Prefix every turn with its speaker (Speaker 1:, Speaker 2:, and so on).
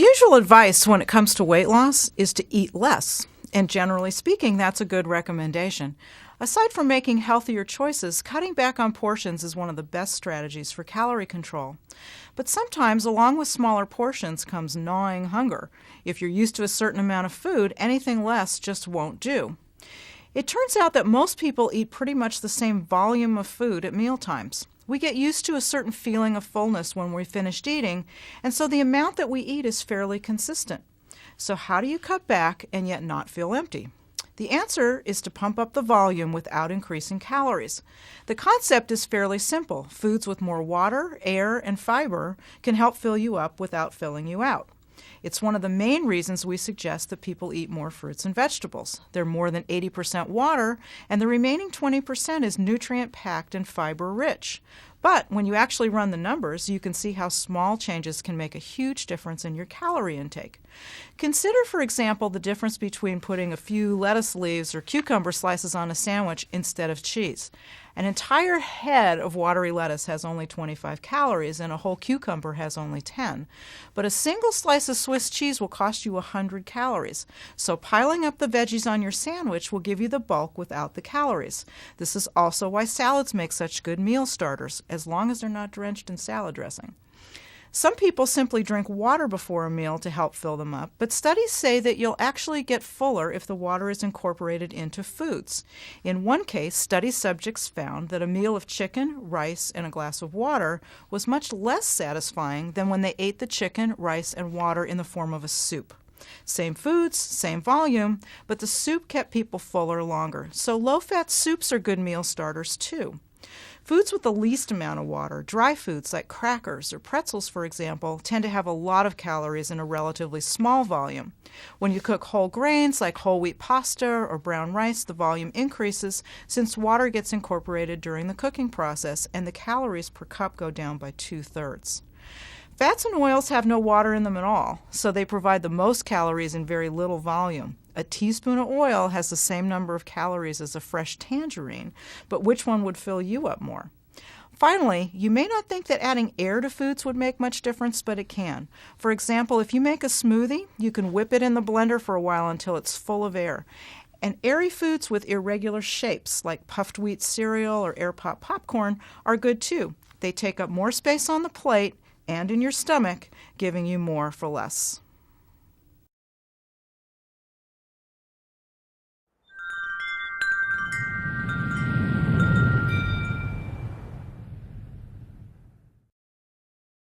Speaker 1: usual advice when it comes to weight loss is to eat less, and generally speaking, that's a good recommendation. Aside from making healthier choices, cutting back on portions is one of the best strategies for calorie control. But sometimes, along with smaller portions, comes gnawing hunger. If you're used to a certain amount of food, anything less just won't do. It turns out that most people eat pretty much the same volume of food at mealtimes. We get used to a certain feeling of fullness when we're finished eating, and so the amount that we eat is fairly consistent. So how do you cut back and yet not feel empty? The answer is to pump up the volume without increasing calories. The concept is fairly simple. Foods with more water, air, and fiber can help fill you up without filling you out. It's one of the main reasons we suggest that people eat more fruits and vegetables. They're more than 80% water, and the remaining 20% is nutrient-packed and fiber-rich. But when you actually run the numbers, you can see how small changes can make a huge difference in your calorie intake. Consider, for example, the difference between putting a few lettuce leaves or cucumber slices on a sandwich instead of cheese. An entire head of watery lettuce has only 25 calories, and a whole cucumber has only 10. But a single slice of Swiss cheese will cost you 100 calories. So piling up the veggies on your sandwich will give you the bulk without the calories. This is also why salads make such good meal starters, as long as they're not drenched in salad dressing. Some people simply drink water before a meal to help fill them up, but studies say that you'll actually get fuller if the water is incorporated into foods. In one case, study subjects found that a meal of chicken, rice, and a glass of water was much less satisfying than when they ate the chicken, rice, and water in the form of a soup. Same foods, same volume, but the soup kept people fuller longer. So low-fat soups are good meal starters too. Foods with the least amount of water, dry foods like crackers or pretzels, for example, tend to have a lot of calories in a relatively small volume. When you cook whole grains like whole wheat pasta or brown rice, the volume increases since water gets incorporated during the cooking process and the calories per cup go down by 2/3. Fats and oils have no water in them at all, so they provide the most calories in very little volume. A teaspoon of oil has the same number of calories as a fresh tangerine, but which one would fill you up more? Finally, you may not think that adding air to foods would make much difference, but it can. For example, if you make a smoothie, you can whip it in the blender for a while until it's full of air. And airy foods with irregular shapes, like puffed wheat cereal or air pop popcorn, are good too. They take up more space on the plate and in your stomach, giving you more for less.